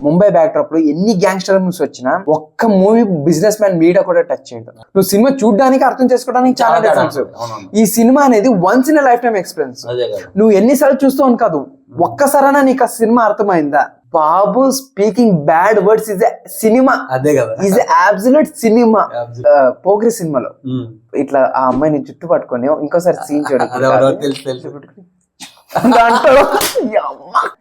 Mumbai back drop లో ఎన్ని gangster movies వచ్చినా ఒక్క మూవీ బిజినెస్ మ్యాన్ మీడియా కూడా టచ్ చేయదు. నువ్వు సినిమా చూడడానికి అర్థం చేసుకోవడానికి చాలా డిఫరెన్స్. ఈ సినిమా అనేది once in lifetime experience. నువ్వు ఎన్నిసార్లు చూస్తావు కాదు, ఒక్కసారైనా నీకు ఆ సినిమా అర్థమైందా? బాబు speaking bad words is cinema, అదే కదా, ఇస్ అబ్సల్యూట్ సినిమా. పోగ్రి సినిమాలో ఇట్లా ఆ అమ్మాయిని జుట్టు పట్టుకొని ఇంకోసారి సీన్ చూడండి అంటాడు.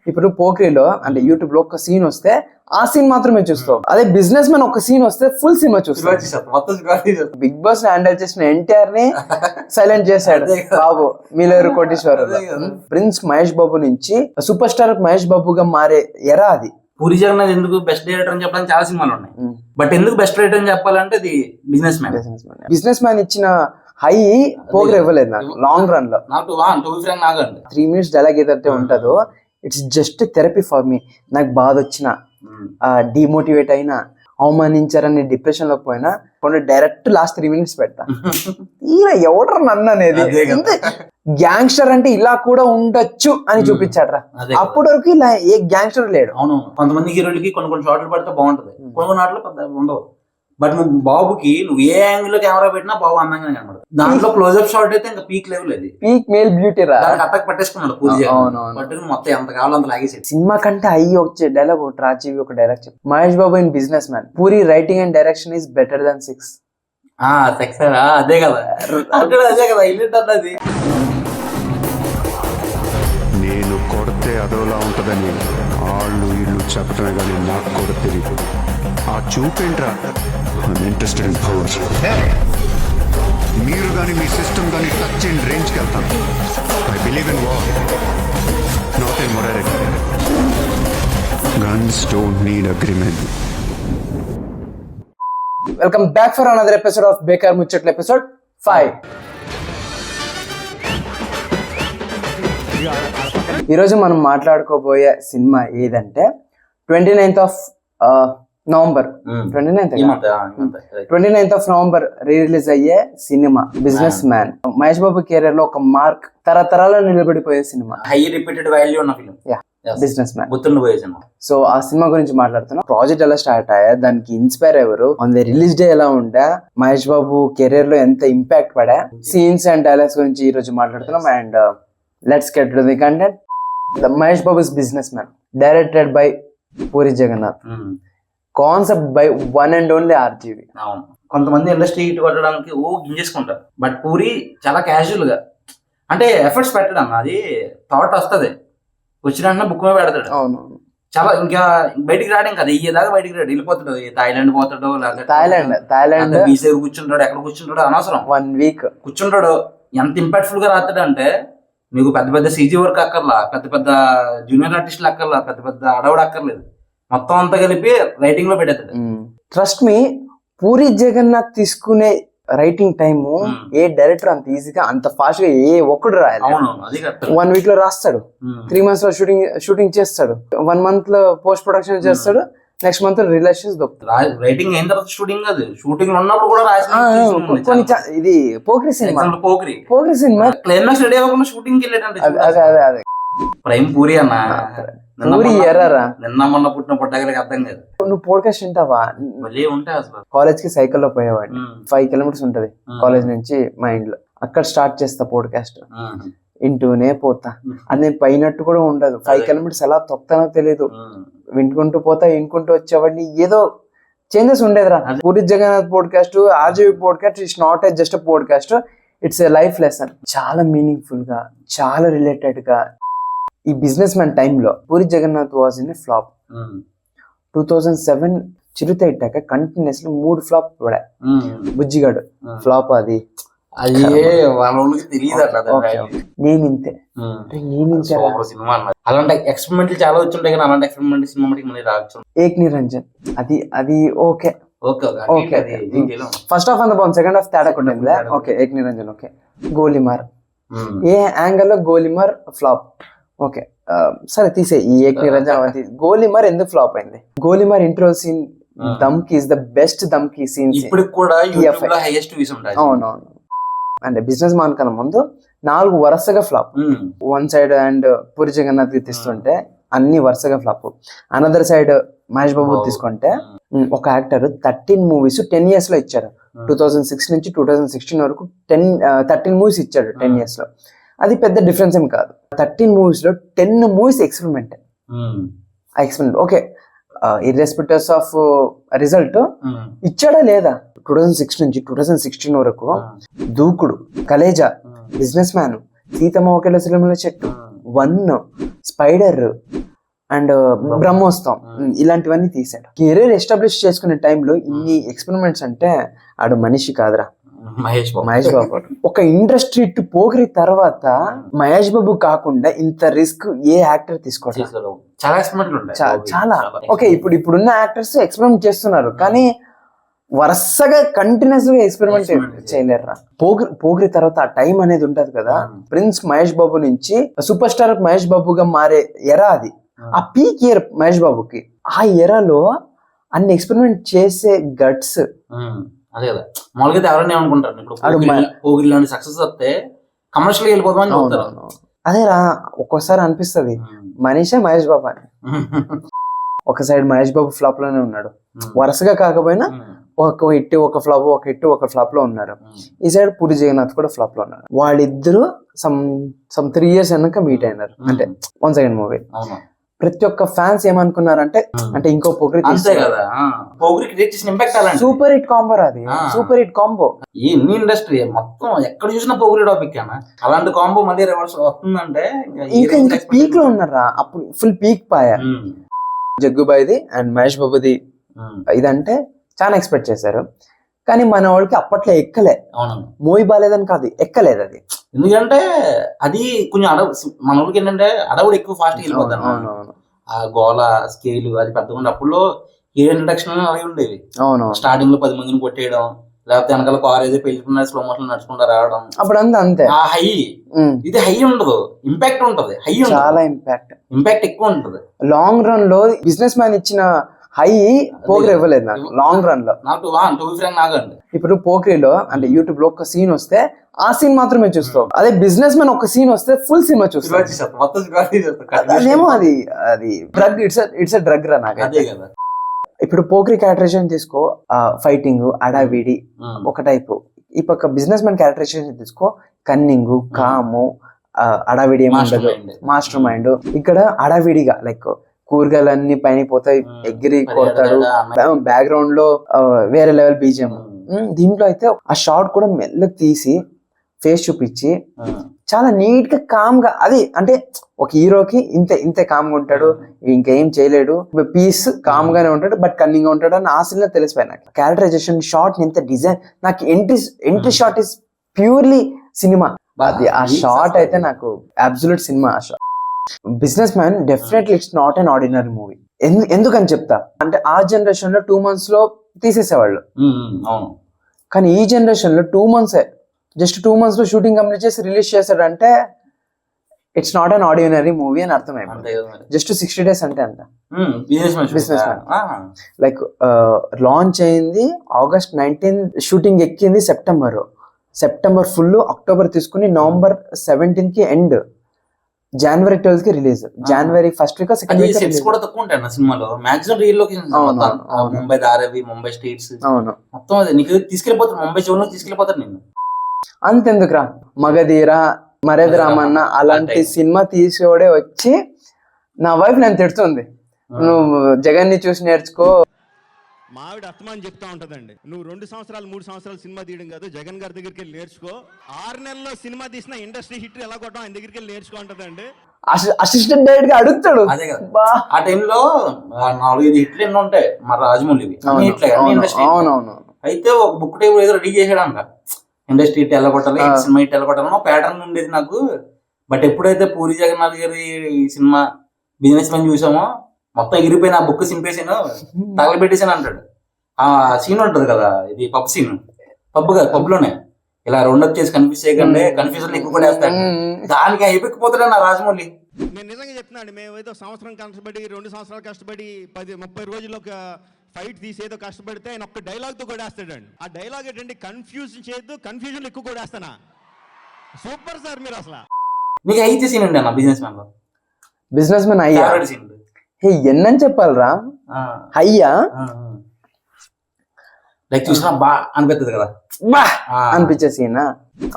ఇప్పుడు పోక్రీలో అంటే యూట్యూబ్ లో ఒక సీన్ వస్తే ఆ సీన్ మాత్రమే చూస్తావు. అదే బిజినెస్ మ్యాన్ ఒక సీన్ వస్తే ఫుల్ సినిమా చూస్తావు. బిగ్ బాస్ హ్యాండిల్ చేసిన ఎన్టీఆర్ ని సైలెంట్ చేశాడు బాబు మీలేరు కోటేశ్వరరావు. ప్రిన్స్ మహేష్ బాబు నుంచి సూపర్ స్టార్ మహేష్ బాబుగా మారే ఎరా అది. పూరి జగన్నాథ్ ఎందుకు బెస్ట్ డైరెక్టర్ అని చెప్పడానికి చాలా సినిమాలు ఉన్నాయి, బట్ ఎందుకు బెస్ట్ డైరెక్టర్ అని చెప్పాలంటే ఇది బిజినెస్ మ్యాన్. బిజినెస్ మ్యాన్ ఇచ్చిన హై పోగ్రీ ఇవ్వలేదు నాకు లాంగ్ రన్ లో. 3 minutes డైలాగ్ ఏదైతే ఉంటుందో it's just therapy for me. నాకు బాధ వచ్చిన, డిమోటివేట్ అయినా, అవమానించారని డిప్రెషన్ లోకి పోయినా కొన్ని డైరెక్ట్ లాస్ట్ 3 minutes పెడతా. ఈయన ఎవడరా నన్ను అనేది, గ్యాంగ్స్టర్ అంటే ఇలా కూడా ఉండొచ్చు అని చూపించాడ్రా. అప్పటి వరకు ఇలా ఏ గ్యాంగ్స్టర్ లేడు. అవును, కొంతమంది హీరోలకి కొన్ని షార్ట్లు పడితే బాగుంటది, కొన్ని నాట్లు ఉండవు. బట్ నువ్వు బాబుకి నువ్వు ఏ యాంగిల్ లో కెమెరా పెట్టినా బాబు అందంగా కనబడదు. దాంట్లో క్లోజ్అప్ షాట్ అయితే ఇంకా పీక్ లెవెల్, అది పీక్ మేల్ బ్యూటీ రా. అట్టకు పట్టేసుకున్నాడు పూరి. బట్ మొత్తం ఎంత కావాలో అంత లాగేసి. సినిమా కంటే అయ్యి వచ్చే డైలాగ్ ఒకటి, రాజీవి ఒక డైలాగ్ చెప్పు. Mahesh Babu in businessman, Puri writing and direction is better than 6. అదే కదా, అదే కదా హైలైట్ అన్నది. నేను కొడితే అదోలా ఉంటదని వాళ్ళు ఇల్లు చెప్పటమే కానీ నాకు కూడా తెలియదు. ఆ చూపేంట్రా ఇంట్రెస్టెడ్ ఇన్ పవర్. మీరు కానీ మీ సిస్టమ్ కానీ టచ్ ఇన్ రేంజ్కి వెళ్తాను. I believe in war, not in morality. Guns don't need agreement. Welcome back for another episode of Bekaar Muchatlu, episode 5. ఈరోజు మనం మాట్లాడుకోబోయే సినిమా ఏదంటే 29th of November 29th of November release అయ్యే cinema businessman. Mahesh Babu career లో ఒక mark, తరతరాల్లో నిలబడిపోయే cinema, high repeated value ఉన్న film businessman. గుర్తుండిపోయే సినిమా. సో ఆ సినిమా గురించి మాట్లాడుతున్నాం. ప్రాజెక్ట్ ఎలా స్టార్ట్ అయ్యా, దానికి ఇన్స్పైర్ ఎవరు, ఆన్ ది రిలీజ్ డే ఎలా ఉండే, మహేష్ బాబు కెరీర్ లో ఎంత ఇంపాక్ట్ పడా, సీన్స్ అండ్ డైలాగ్స్ గురించి ఈ రోజు మాట్లాడుతున్నాం. And let's get to the content. The Mahesh Babu's businessman, directed by Puri Jagannath, concept by one and only RGV. అవును, కొంతమంది ఇండస్ట్రీ హిట్ కొట్టడానికి గింజేసుకుంటారు, బట్ పూరి చాలా క్యాజువల్ గా, అంటే ఎఫర్ట్స్ పెట్టడం, అది థాట్ వస్తుంది వచ్చిన బుక్ మీద పెడతాడు. అవును, చాలా ఇంకా బయటికి రావడం కదా, ఇయ్యేదాకా బయటికి రాడు, వెళ్ళిపోతాడు, థాయిలాండ్ పోతాడు, థాయిలాండ్ బీసీ కూర్చుంటాడు, ఎక్కడ కూర్చుంటాడు అనవసరం, 1 week కూర్చుంటాడు. ఎంత ఇంపాక్ట్ఫుల్ గా రాస్తాడు అంటే, మీకు పెద్ద పెద్ద సీజీ వర్క్ అక్కర్లా, పెద్ద పెద్ద జూనియర్ ఆర్టిస్టులు అక్కర్లా, పెద్ద పెద్ద అడవుడు అక్కర్లేదు, మొత్తం అంతా కలిపి రైటింగ్ లో పెట్టేస్తాడు. ట్రస్ట్ మీ, పూరి జగన్నాథ్ తీసుకునే రైటింగ్ టైమ్ ఏ డైరెక్టర్ అంత ఈజీగా అంత ఫాస్ట్ గా ఏ ఒక్కడు రాయాలి. 1 week లో రాస్తాడు, 3 months లో షూటింగ్ చేస్తాడు, 1 month లో పోస్ట్ ప్రొడక్షన్ చేస్తాడు, నెక్స్ట్ మంత్ రిలేషన్స్ దొరుకుతాడు. రైటింగ్ అయిన తర్వాత షూటింగ్ కాదు, షూటింగ్ ఉన్నప్పుడు కూడా రాసి. ఇది Pokiri cinema, Pokiri cinema climax ready అవ్వకుండా షూటింగ్ వెళ్ళేటంటే అదే ప్రైమ్ పూరి అన్న. పూరి ఎర్రరా, నిన్న మొన్న పుట్టిన పుట్టగలకి అర్థం కాదు. నువ్వు పోడ్కాస్ట్ వింటావా? ఉంటాయి అసలు. కాలేజ్ కి సైకిల్లో పోయేవాడిని, 5 kilometers ఉంటది కాలేజ్ నుంచి మా ఇంట్లో. అక్కడ స్టార్ట్ చేస్తా పోడ్కాస్ట్, వింటూనే పోతా. అది నేను పోయినట్టు కూడా ఉండదు, 5 kilometers ఎలా తొక్కుతానో తెలియదు, వింటుకుంటూ పోతా, వినుకుంటూ వచ్చేవాడిని. ఏదో చేంజెస్ ఉండేదిరా. Puri Jagannadh podcast, RGV podcast it's not a just podcast, it's a life lesson. చాలా మీనింగ్ఫుల్ గా, చాలా రిలేటెడ్ గా. ఈ బిజినెస్ మ్యాన్ టైంలో Puri Jagannadh was in flop. 2007 Chirutha ఇట్టాక కంటిన్యూస్లీ 3 ఫ్లాప్ పడా. బుజ్జిగాడు ఫ్లాప్, అది నేనింతే సినిమా. అలాంటి ఎక్స్పెరిమెంట్లు చాలా వచ్చుంటాయి, కానీ అలాంటి ఎక్స్పెరిమెంట్ సినిమా మళ్ళీ రావచ్చు. ఏక్ నిరంజన్, అది ఓకే. ఫస్ట్ హాఫ్ అంత బాగుంది, సెకండ్ హాఫ్ తేడా కొట్టింది. ఓకే, ఏక్ నిరంజన్ ఓకే. గోలీమార్, ఏ యాంగిల్ లో గోలీమార్ ఫ్లాప్. ఓకే సరే తీసే ఈ ఏక్ నిరంజన్. గోలీమార్ ఎందుకు ఫ్లాప్ అయింది? Golimaar intro scene dhamki is the best dhamki scene ఇప్పుడు కూడా. అవునవును. అంటే బిజినెస్ మ్యాన్ కన్నా ముందు 4 వరుసగా flop. One side and Puri Jagannath తీస్తుంటే అన్ని వరుసగా flop. Another side Mahesh Babu తీసుకుంటే ఒక యాక్టర్ 13 మూవీస్ 10 years లో ఇచ్చారు. 2006 నుంచి 2016 వరకు 13 మూవీస్ ఇచ్చాడు 10 years లో. అది పెద్ద డిఫరెన్స్ ఏం కాదు. 13 మూవీస్ లో 10 movies experiment. Okay, irrespectives of result ఇచ్చాడా లేదా? 2006 నుంచి 2016 వరకు దూకుడు, కలేజా, బిజినెస్ మ్యాన్, సీతమ్మ ఒకేలా సినిమాల చెట్టు, 1, స్పైడర్ అండ్ బ్రహ్మోత్సవం, ఇలాంటివన్నీ తీసాడు. కెరీర్ ఎస్టాబ్లిష్ చేసుకునే టైంలో ఇన్ని ఎక్స్పెరిమెంట్స్ అంటే ఆడు మనిషి కాదురా మహేష్ బాబు. ఒక ఇండస్ట్రీ పోగిరి తర్వాత మహేష్ బాబు కాకుండా ఇంత రిస్క్ ఏ యాక్టర్ తీసుకోవట్లేదు. చాలా ఓకే, ఇప్పుడున్న యాక్టర్స్ ఎక్స్పెరిమెంట్ చేస్తున్నారు కానీ వరుసగా కంటిన్యూస్ గా ఎక్స్పెరిమెంట్ చేయలేరురా. పోగిరి తర్వాత ఆ టైం అనేది ఉంటది కదా. ప్రిన్స్ మహేష్ బాబు నుంచి సూపర్ స్టార్ మహేష్ బాబుగా మారే ఎరా అది. ఆ పీక్ ఇయర్ మహేష్ బాబుకి. ఆ ఎరాలో అన్ని ఎక్స్పెరిమెంట్ చేసే గట్స్. అదే కదా, మామూలుగా ఎవరైనా ఏమనుకుంటారు ఇప్పుడు సక్సెస్ వస్తే కమర్షియల్ వెళ్ళిపోతామని చెప్తారు. అదేరా, ఒక్కోసారి అనిపిస్తుంది మనీషే మహేష్ బాబు అని. ఒక సైడ్ మహేష్ బాబు ఫ్లాప్ లోనే ఉన్నాడు, వరుసగా కాకపోయినా ఒక హిట్ ఒక ఫ్లాప్, ఒక హిట్ ఒక ఫ్లాప్ లో ఉన్నారు. ఈ సైడ్ పూరి జగన్నాథ్ కూడా ఫ్లాప్ లో ఉన్నారు. వాళ్ళిద్దరు సమ్ 3 years వెనక మీట్ అయినారు. అంటే 1 second మూవీ. ప్రతి ఒక్క ఫ్యాన్స్ ఏమనుకున్నారంటే అంటే ఇంకో పోగ్రి సూపర్ హిట్ కాంబో. అది సూపర్ హిట్ కాంబో. ఈ ఇండస్ట్రీ మొత్తం ఎక్కడ చూసినా పోగ్రి టాపిక్ అన్న. అలాంటి కాంబో మళ్ళీ రివర్స్ వస్తుందంటే ఇంకా పీక్ లో ఉన్నారా. అప్పుడు ఫుల్ పీక్ పాయా. జగ్గుబాయిది అండ్ మహేష్ బాబుది ఇదంటే చాలా ఎక్స్పెక్ట్ చేశారు కానీ మన వాళ్ళకి అప్పట్లో ఎక్కలే. మూవీ బాగాలేదని కాదు, ఎక్కలేదు అది. ఎందుకంటే అది కొంచెం మన ఊరికి ఏంటంటే అడవుడు ఎక్కువ ఫాస్ట్ వెళ్ళిపోతాను. ఆ గోల స్కేల్ అది పెద్దగా అప్పుడు హీరో ఇంట్రడక్షన్ అలాగే ఉండేవి. స్టార్టింగ్ లో 10 మందిని కొట్టేయడం, లేకపోతే వెనకాల కార్ ఏదో పెళ్లికున్న స్లో మోషన్ నడుచుకుంటా రావడం. అప్పుడు అంతే ఆ హై. ఇది హై ఉండదు, ఇంపాక్ట్ ఉంటది. హై చాలా ఇంపాక్ట్ ఎక్కువ ఉంటది. లాంగ్ రన్ లో బిజినెస్ మ్యాన్ ఇచ్చిన హై పోగ్రి ఇవ్వలేదు నాకు లాంగ్ రన్ లో. ఇప్పుడు పోగ్రిలో అంటే యూట్యూబ్ లో ఒక సీన్ వస్తే ఆ సీన్ మాత్రమే చూస్తావు. అదే బిజినెస్ మ్యాన్ ఒక సీన్ వస్తే ఫుల్ సినిమా చూస్తావు. అదేమో అది డ్రగ్. ఇట్స్ డ్రగ్ రా నాకు. ఇప్పుడు పోగ్రి క్యారెక్టరైజేషన్ తీసుకో, ఫైటింగ్ అడావిడి ఒక టైపు. ఈ పక్క బిజినెస్ మ్యాన్ క్యారెక్టరైజేషన్ తీసుకో, కన్నింగ్, కాము, అడావిడి ఏముండదు, మాస్టర్ మైండ్. ఇక్కడ అడావిడిగా లైక్ కూరగాయలన్నీ పైన పోతాయి, ఎగిరి కొడతాడు, బ్యాక్గ్రౌండ్ లో వేరే లెవెల్ బీజిఎం. దీంట్లో అయితే ఆ షార్ట్ కూడా మెల్లగా తీసి ఫేస్ చూపించి చాలా నీట్ గా కామ్ గా, అది అంటే ఒక హీరోకి ఇంతే కామ్ గా ఉంటాడు, ఇంకేం చేయలేడు, పీస్ కామ్ గానే ఉంటాడు బట్ కన్నింగ్ గా ఉంటాడు అని ఆ సీన్ లో తెలిసిపోయి నాకు. క్యారెక్టరైజేషన్ షార్ట్ ఎంత డిజైన్, నాకు entry short is purely cinema. అది ఆ షార్ట్ అయితే నాకు అబ్సల్యూట్ సినిమా. ఆ short business man definitely it's not an ordinary movie. ఎందుకని చెప్తా అంటే ఆ జనరేషన్ లో 2 months లో తీసేసేవాళ్ళు. కానీ ఈ జనరేషన్ లో 2 months జస్ట్ 2 months లో షూటింగ్ కంప్లీట్ చేసి రిలీజ్ చేశాడంటే it's not an ordinary movie అని అర్థమైపోయింది. జస్ట్ 60 days అంటే అంట. బిజినెస్ మ్యాన్ లైక్ లాంచ్ అయింది August 19, షూటింగ్ ఎక్కింది సెప్టెంబర్ ఫుల్, అక్టోబర్ తీసుకుని November 17 కి ఎండ్, January 12 కి release, January 1st week second week sets కూడా తక్కువ ఉంటాయి నా సినిమాలో. Maximum real locations, Mumbai Dharavi, Mumbai streets మొత్తం అది నీకు తీసుకెళ్లిపోతారు. ముంబై జోన్ తీసుకెళ్లిపోతారు నిన్ను. అంతెందుకురా, మగధీర, మర్యాద రామన్న అలాంటి సినిమా తీసేవాడే వచ్చి నా వైఫ్ నేను తిడుతుంది, నువ్వు జగన్ ని చూసి నేర్చుకో. మా ఆవిడ అస్తమానం చెప్తా ఉంటదండి, నువ్వు 2 సంవత్సరాలు 3 సంవత్సరాలు సినిమా తీయడం కాదు, జగన్ గారి దగ్గరికి వెళ్ళి నేర్చుకో. 6 నెలల్లో సినిమా తీసిన ఇండస్ట్రీ హిట్ ఎలా కొట్టడం ఆయన దగ్గరికి వెళ్ళి నేర్చుకో ఉంటదండి. అసిస్టెంట్ డైరెక్టర్ గా అడుగుతాడు. ఆ టైంలో 4-5 హిట్లు ఎన్నో ఉంటాయి మరి రాజమౌళివి. అవునవును. అయితే ఒక బుక్ టేబుల్ ఏదో రెడీ చేసాడంట, ఇండస్ట్రీ హిట్ ఎలా కొట్టాలి, సినిమా హిట్ ఎలా కొట్టాలి ప్యాటర్న్ ఉండేది నాకు. బట్ ఎప్పుడైతే పూరి జగన్నాథ్ గారి సినిమా బిజినెస్ మ్యాన్ చూసామో మొత్తం ఎగిరిపోయిన ఆ బుక్ సింపేసాను, తగలబెట్టేసాను అంటాడు. ఆ సీన్ ఉంటది కదా, ఇది పబ్ సీన్, పబ్ కాదు పబ్లోనే ఇలా రౌండప్ చేసి కన్ఫ్యూజ్ చేయకండి, కన్ఫ్యూజన్ ఎక్కువ కూడా వేస్తాడు. దానికి అయిపోకపోతాడు నా రాజమౌళి. నేను నిజంగా చెప్తున్నాను, మేము ఏదో సంవత్సరం కష్టపడి 2 సంవత్సరాలు కష్టపడి 10-30 రోజుల్లో ఒక ఫైట్ తీసి ఏదో కష్టపడితే ఆయన ఒక్క డైలాగ్తో కొడేస్తాడండి. ఆ డైలాగ్ ఏంటంటే కన్ఫ్యూజ్ చేయొద్దు, కన్ఫ్యూజన్ ఎక్కువ కొడేస్తానా. సూపర్ సార్ మీరు అసలు. నీకు అయితే సీన్ అండి అన్న బిజినెస్ మ్యాన్ లో బిజినెస్ మ్యాన్ అయ్యా ఫేవరెట్ సీన్. హే ఎన్నని చెప్పాలరా అయ్యా లైక్ చూసినా బా అనిపిస్తుంది కదా, బా అనిపించే సీన్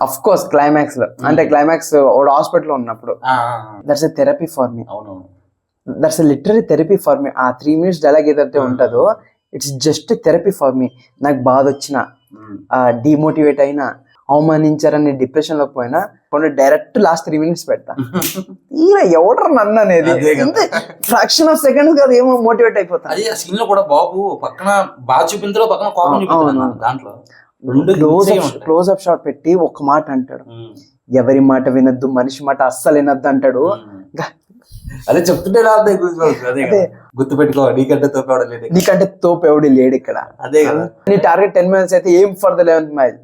అఫ్ కోర్స్ క్లైమాక్స్ లో. అంటే క్లైమాక్స్ ఒక హాస్పిటల్ ఉన్నప్పుడు that's a therapy for me. అవునవును. That's a literary therapy for me. ఆ 3 minutes డైలాగ్ ఏదైతే ఉంటుందో it's just therapy for me. నాకు బాధ వచ్చినా, డిమోటివేట్ అయినా, అవమానించారని డిప్రెషన్ లోకి పోయినా కొన్ని డైరెక్ట్ లాస్ట్ 3 minutes పెడతా. ఈయన ఎవడరా నన్ను అనేది ఫ్రాక్షన్ ఆఫ్ సెకండ్స్ కాదు ఏమో మోటివేట్ అయిపోతా. అదే ఆ సీన్ లో కూడా బాబు పక్కన బాగా చూపించలో పక్కన కోపం చూపించారు. దాంట్లో క్లోజ్ అప్ షాట్ పెట్టి ఒక మాట అంటాడు, ఎవరి మాట వినొద్దు, మనిషి మాట అస్సలు వినొద్దు అంటాడు. అదే చెప్తుంటే రాదే గుర్తు పెట్టుకో, నీకంటే తోపు ఎవడు లేడు ఇక్కడ. అదే కదా, నీ టార్గెట్ 10 miles అయితే ఏం ఫర్ ద 11th mile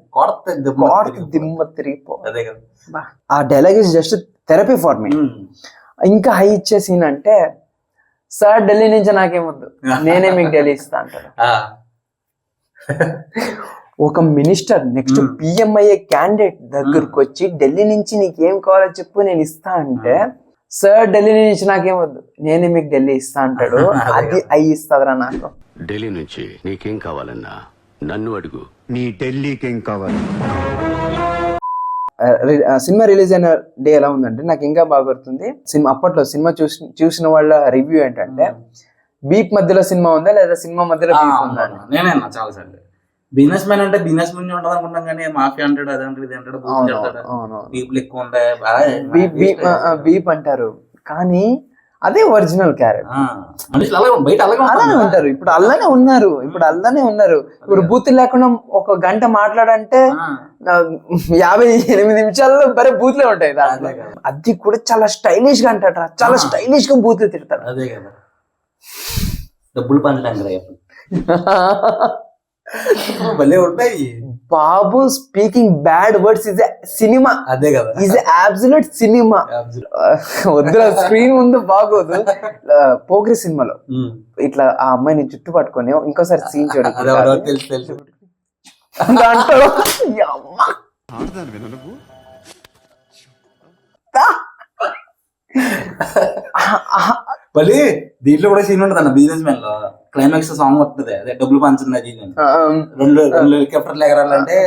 దిమ్మ తిరిగిపో. అదే కదా, ఆ dialogue is just therapy for మీ. ఇంకా హై ఇచ్చే సీన్ అంటే, సార్ ఢిల్లీ నుంచి నాకేమొద్దు, నేనే మీకు ఢిల్లీ ఇస్తా అంటాడు. ఒక మినిస్టర్ నెక్స్ట్ పిఎంఐఏ క్యాండిడేట్ దగ్గరకు వచ్చి ఢిల్లీ నుంచి నీకేం కావాలో చెప్పు నేను ఇస్తా అంటే, సార్ ఢిల్లీ నుంచి నాకేమొద్దు, నేనే మీకు ఢిల్లీ ఇస్తా అంటాడు. అది అయి ఇస్తాదరా నాకు. ఢిల్లీ నుంచి నీకేం కావాలన్నా నన్ను అడుగు. నీ ఢిల్లీకి ఏం కావాలి? సినిమా రిలీజ్ అయిన డే ఎలా ఉందంటే నాకు ఇంకా బాగా గుర్తుంది. సినిమా అప్పట్లో సినిమా చూసిన వాళ్ళ రివ్యూ ఏంటంటే, బీప్ మధ్యలో సినిమా ఉందా లేదా సినిమా మధ్యలో బీప్ ఉందా. నేనే చాలా సార్లు బిజినెస్ మ్యాన్ అంటే బిజినెస్ మ్యాన్ ఉంటుంది అనుకుంటాం, కానీ మాఫియా అంటాడు, అది అంటాడు, ఇది అంటాడు, బీపులు ఎక్కువ ఉంటాయి, బీప్ అంటారు. కానీ అదే ఒరిజినల్ క్యారెక్టర్. బయట అలానే ఉంటారు. ఇప్పుడు అలానే ఉన్నారు. ఇప్పుడు బూత్ లేకుండా ఒక గంట మాట్లాడంటే 58 నిమిషాల్లో బరే బూత్లే ఉంటాయి దాంట్లో. అది కూడా చాలా స్టైలిష్ గా అంటాడు, చాలా స్టైలిష్ గా బూత్లు తిడతాడు. అదే కదా, డబ్బులు పంచడానికి భలే ఉంటాయి. Babu speaking bad words is cinema. అదే కదా, ఈజ్ అబ్సల్యూట్ సినిమా. వద్దురా స్క్రీన్ ముందు బాగోదు. పోగ్రి సినిమాలో ఇట్లా ఆ అమ్మాయిని చుట్టు పట్టుకొని ఇంకోసారి సీన్ చూడండి, తెలుసు అంటాడు మళ్ళీ దీంట్లో కూడా సీన్ ఉంటుంది అన్న బిజినెస్ మ్యాన్ లో. క్లైమాక్స్ సాంగ్ వస్తుంది, అదే డబ్బులు పంచండి అది రెండు హెలికాప్టర్లు ఎగరాలంటే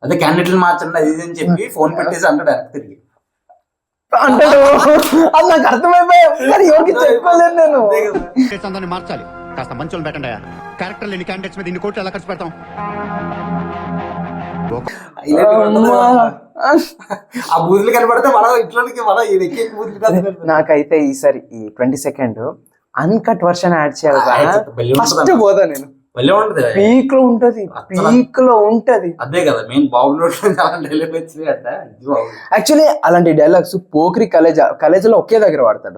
అదే క్యాండిడేట్లు మార్చండి అది అని చెప్పి ఫోన్ పెట్టేసి అంటాడు తిరిగి అంటాడు. అది నాకు అర్థమైపోయాయి, చెప్పలేదు నేను. మార్చాలి, కాస్త మంచోళ్ళు పెట్టండి. క్యారెక్టర్ లేని క్యాండిడేట్స్ మీద ఇన్ని కోట్లు ఎలా ఖర్చు పెడతాం? ఆ బూతులు కనబడితే మన ఇంట్లోకి నాకైతే ఈసారి ఈ 22nd అన్కట్ వర్షన్ యాడ్ చేయాలి. ఫస్ట్ పోదా నేను. పీక్ లో ఉంటది. అదే కదా మెయిన్ బాబు. యాక్చువల్లీ అలాంటి డైలాగ్స్ పోక్రి కలేజ్ లో ఒకే దగ్గర వాడతాడు.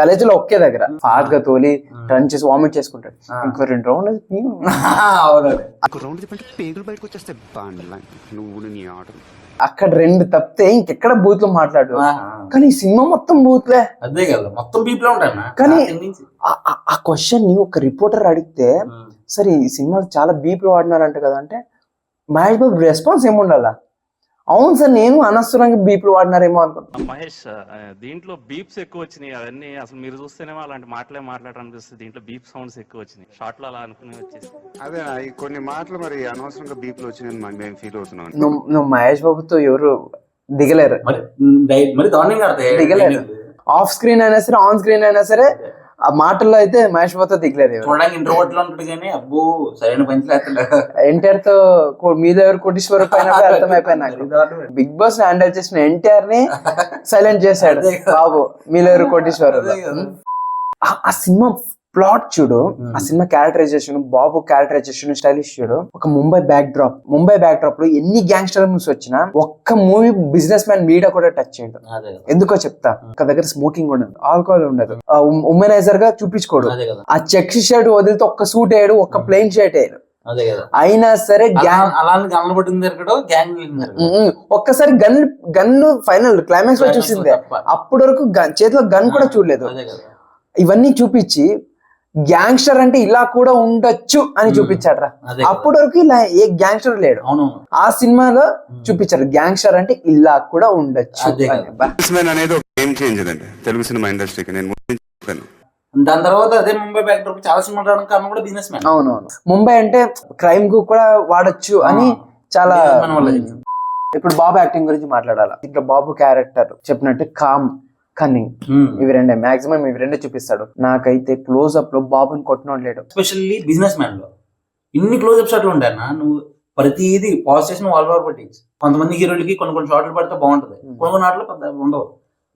కలేజ్ లో ఒకే దగ్గర ఫాస్ట్ గా తోలి టర్న్ చేసి వామిట్ చేసుకుంటాడు. ఇంకో 2 రౌండ్లు అక్కడ 2 తప్పితే ఇంకెక్కడ బూత్ లో మాట్లాడు. కానీ ఈ సినిమా మొత్తం బూత్లే. అదే కదా, మొత్తం బీప్ లో ఉంటాయి. కానీ ఆ క్వశ్చన్ ని ఒక రిపోర్టర్ అడిగితే, సరే ఈ సినిమాలో చాలా బీప్ లో వాడినారంట కదా అంటే, మహేష్ బాబు రెస్పాన్స్ ఏముండాలా? అవును సార్, నేను అనవసరంగా బీప్లు వాడినారేమో అనుకుంటా. మహేష్, దీంట్లో బీప్స్ ఎక్కువ వచ్చినాయి. అవన్నీ అసలు మీరు చూస్తేనేమో అలాంటి మాటలే మాట్లాడాలనిపిస్తుంది. దీంట్లో బీప్ సౌండ్స్ ఎక్కువ వచ్చినాయి. షార్ట్ లో అలా అనుకుని వచ్చేసి అదే కొన్ని మాటలు మరి అనవసరంగా బీప్ లో వచ్చినాయి మేము ఫీల్ అవుతున్నాం. నువ్వు మహేష్ బాబుతో ఎవరు దిగలేరు, దిగలేరు. ఆఫ్ స్క్రీన్ అయినా సరే ఆన్ స్క్రీన్ అయినా సరే ఆ మాటల్లో అయితే మహేష్ బాబుతో దిగలేదు. ఎన్టీఆర్ తో మీద ఎవరు కోటీశ్వర పైన అర్థమైపోయినా. బిగ్ బాస్ హ్యాండిల్ చేసిన ఎన్టీఆర్ ని సైలెంట్ చేశాడు బాబు, మీలో ఎవరు కోటీశ్వర. ఆ సినిమా ప్లాట్ చూడు, ఆ సినిమా క్యారెక్టరైజేషన్, బాబు క్యారెక్టరైజేషన్, స్టైలిష్ చూడు. ఒక ముంబై బ్యాక్ డ్రాప్ లో ఎన్ని గ్యాంగ్స్టర్ మూవీస్ వచ్చినా ఒక్క మూవీ బిజినెస్ మ్యాన్ మీడియా కూడా టచ్ చేయదు. ఎందుకో చెప్తా. ఒక దగ్గర స్మోకింగ్ ఉండదు, ఆల్కహాల్ ఉండదు, ఉమెనైజర్ గా చూపించుకోడు, ఆ చెక్ షర్ట్ వదిలితే ఒక్క సూట్ వేయడు, ఒక్క ప్లెయిన్ షర్ట్ వేయడు. అయినా సరే ఒక్కసారి గన్ ఫైనల్ క్లైమాక్స్ లో చూసిందే, అప్పటి వరకు చేతిలో గన్ కూడా చూడలేదు. ఇవన్నీ చూపించి గ్యాంగ్స్టర్ అంటే ఇలా కూడా ఉండొచ్చు అని చూపించాడు రా. అదే కదా. అప్పటి వరకు ఇలా ఏ గ్యాంగ్స్టర్ లేడు. అవునవును. ఆ సినిమాలో చూపించారు గ్యాంగ్స్టర్ అంటే ఇలా కూడా ఉండొచ్చు అదే అని. కదా. బా. అనేది ఒక గేమ్ చేంజర్ అండి తెలుగు సినిమా ఇండస్ట్రీకి. నేను ముందు చెప్పాను. దాని తర్వాత అదే ముంబై బ్యాక్డ్రాప్ చాలా సినిమాలు రావడానికి కారణం కూడా బిజినెస్ మ్యాన్. అవునవును. ముంబై అంటే క్రైమ్ కు కూడా వాడొచ్చు అని చాలా. ఇప్పుడు బాబు యాక్టింగ్ గురించి మాట్లాడాలి. ఇంకా బాబు క్యారెక్టర్ చెప్పినట్టు కామ్, కన్నింగ్, ఇవి రెండే మాక్సిమం ఇవి రెండే చూపిస్తాడు. నాకైతే క్లోజ్ అప్ లో బాబుని కొట్టినోడు లేడు. ఎస్పెషల్లీ బిజినెస్ మ్యాన్ లో ఇన్ని క్లోజ్అప్ షాట్లు ఉంటాయన్నా, నువ్వు ప్రతిదీ పాజ్ చేసిన వాల్ ఓవర్ పెట్టి. కొంతమంది హీరోలకి కొన్ని షాట్లు పడితే బాగుంటది, కొన్ని నాట్లో పెద్ద ఉండవు.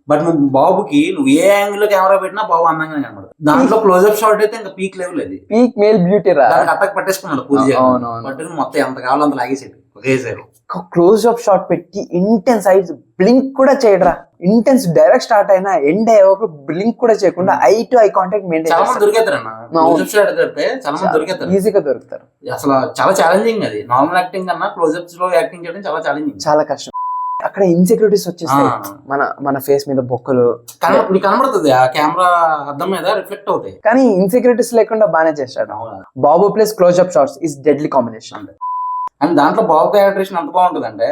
బట్ నువ్వు బాబుకి నువ్వు ఏ యాంగిల్ లో కెమెరా పెట్టినా బాబు అందంగా కనబడదు. దాంట్లో క్లోజ్అప్ షాట్ అయితే ఇంకా పీక్ లెవెల్ అది. పీక్ మేల్ బ్యూటీ రా. అటాక్ పట్టేసుకున్నాడు పూరి. పట్టుకుని మొత్తం ఎంత కావాలో అంత లాగేసాడు ఒకేసారి. క్లోజ్ అప్ షాట్ పెట్టి ఇంటెన్స్ ఐస్ బ్లింక్ కూడా చేయడరా. ఇంటెన్స్ డైరెక్ట్ స్టార్ట్ అయినా ఎండ్ అయ్యే బ్లింక్ కూడా చేయకుండా I to eye contact maintain చాలా మంది దొరికేతారన్న. క్లోజ్అప్ షాట్ అయితే చాలా మంది దొరికేతారు, ఈజీగా దొరుకుతారు. అసలు చాలా ఛాలెంజింగ్ అది. నార్మల్ యాక్టింగ్ కన్నా క్లోజ్అప్స్ లో యాక్టింగ్ చేయడం చాలా ఛాలెంజింగ్, చాలా కష్టం. అక్కడ ఇన్సెక్యూరిటీస్ వచ్చేస్తాయి. మన ఫేస్ మీద బొక్కలు నీకు కనబడుతుంది, ఆ కెమెరా అద్దం మీద రిఫ్లెక్ట్ అవుతాయి. కానీ ఇన్సెక్యూరిటీస్ లేకుండా బాగానే చేస్తాడు. Babu plus close up shots is deadly combination. And దాంట్లో బాబు క్యారెక్టరేషన్ ఎంత బాగుంటుంది అంటే,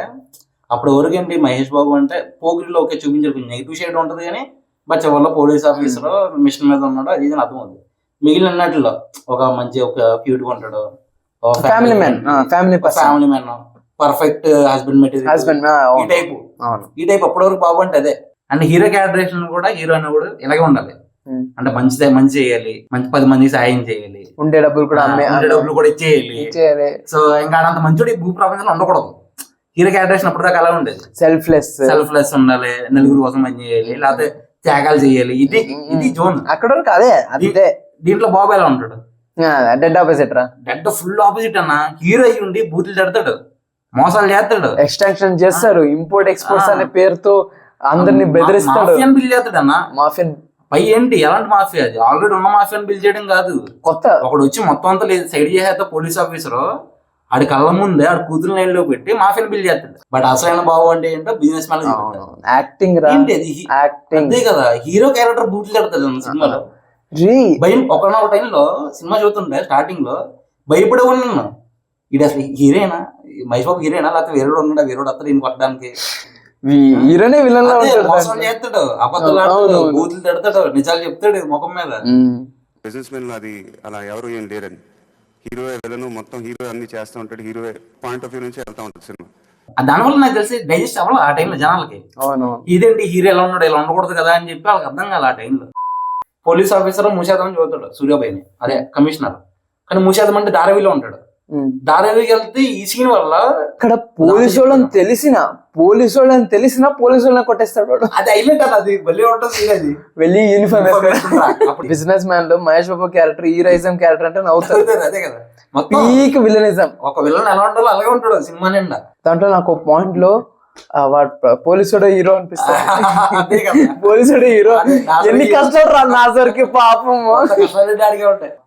అప్పుడు ఎవరికేంటి మహేష్ బాబు అంటే పోగిరిలో ఒకే చూపించారు, కొంచెం నెగిటివ్ షేడ్ ఉంటుంది కానీ బట్ చివరిలో పోలీస్ ఆఫీసర్ మిషన్ మీద ఉన్నాడు, అది ఇది అర్థం అవుతుంది. మిగిలిన అన్నట్లో ఒక మంచి ఒక క్యూట్ గా ఉంటాడు, family man, family man, perfect husband material, ఈ టైప్ అప్పటి వరకు బాబు అంటే అదే. అండ్ హీరో క్యారెక్టరేషన్ కూడా హీరోయిన్ కూడా ఇలాగే ఉండాలి. అంటే మంచి చేయాలి, మంచి 10 మందికి సాయం చేయాలి, ఉండే డబ్బులు కూడా డబ్బులు కూడా ఇచ్చేయాలి. సో ఇంకా అంత మంచి భూ ప్రపంచంలో ఉండకూడదు. హీరో క్యారెక్టరేషన్ అప్పుడు దాకా అలా ఉండేది. సెల్ఫ్లెస్ ఉండాలి, నలుగురు కోసం పని చేయాలి, లేకపోతే త్యాగాలు చేయాలి. ఇది జోన్ అక్కడ వరకు అదే. దీంట్లో బాబు ఎలా ఉంటాడు? డెడ్ ఆపోజిట్ రా. డెడ్ ఫుల్ ఆపోజిట్ అన్న. హీరో అయ్యి ఉండి బూతులు తిడతాడు, మోసాలు చేస్తాడు, ఎక్స్టెన్షన్ చేస్తాడు, ఇంపోర్ట్ ఎక్స్పోర్ట్స్ అనే పేరుతో అందరిని బెదిరిస్తాడు, బిల్ చేస్తాడు అన్న. మాఫియన్ పై ఏంటి ఎలాంటి మాఫియా? అది ఆల్రెడీ ఉన్న మాఫియాని బిల్ చేయడం కాదు, కొత్త ఒకడు వచ్చి మొత్తం అంతా సైడ్ చేసేస్తా పోలీస్ ఆఫీసర్ ఆడి కళ్ళ ముందే ఆడి కూతురు లైన్ లో పెట్టి మాఫియాని బిల్ చేస్తాడు. బట్ అసలైన బాబు అంటే ఏంటో బిజినెస్ మ్యాన్ యాక్టింగ్ అంతే కదా. హీరో క్యారెక్టర్ బూట్లు తిడతాడు సినిమాలో. భయం ఒకనొక టైంలో సినిమా చూస్తుంటే స్టార్టింగ్ లో భయపడే ఉన్నాను, ఇది అసలు హీరోనా, మహేష్ బాబు హీరోనా లేకపోతే వేరేడు ఉన్నాడా, వేరేడు అతను ఈయన కొట్టడానికి. హీరోనే విలన్ మోసం చేస్తాడు, అబద్ధాలు ఆడతాడు, బూతులు తిడతాడు, నిజాలు చెప్తాడు ముఖం మీద. బిజినెస్ మెన్ అది అలా ఎవరు ఏం లేరని. హీరో విలను మొత్తం హీరో అన్ని చేస్తూ ఉంటాడు, హీరో పాయింట్ ఆఫ్ వ్యూ నుంచి వెళ్తా ఉంటుంది సినిమా. దానివల్ల నాకు తెలిసి డైజెస్ట్ అవ్వాలి ఆ టైంలో జనాలకి. ఇదేంటి హీరో ఎలా ఉన్నాడు, ఇలా ఉండకూడదు కదా అని చెప్పి వాళ్ళకి అర్థం కాదు ఆ టైంలో. పోలీస్ ఆఫీసర్ మూసేద్దామని చూస్తాడు సూర్యాబాయిని, అదే కమిషనర్, కానీ మూసేద్దాం అంటే ధారావిలో ఉంటాడు. ధారావికి వెళ్తే ఈ సీన్ వల్ల ఇక్కడ పోలీసు వాళ్ళని తెలిసిన పోలీసు వాళ్ళని కొట్టేస్తాడు. అది హైలైట్ అన్న, అది భలే ఉంటుంది. అది వెళ్ళి యూనిఫామ్. బిజినెస్ మ్యాన్ లో Mahesh Babu character heroism character అంటే నవ్వుతాడు. అదే కదా, పీక్ విలనిజం. ఒక విలన్ ఎలా ఉంటాడో అలాగే ఉంటాడు సినిమా నిండా. దాంట్లో నాకు ఒక పాయింట్ లో పోలీసుడే హీరో అనిపిస్తాడు. పోలీసుడే హీరో, ఎన్ని కష్టాలు రా నాజర్కి పాపం.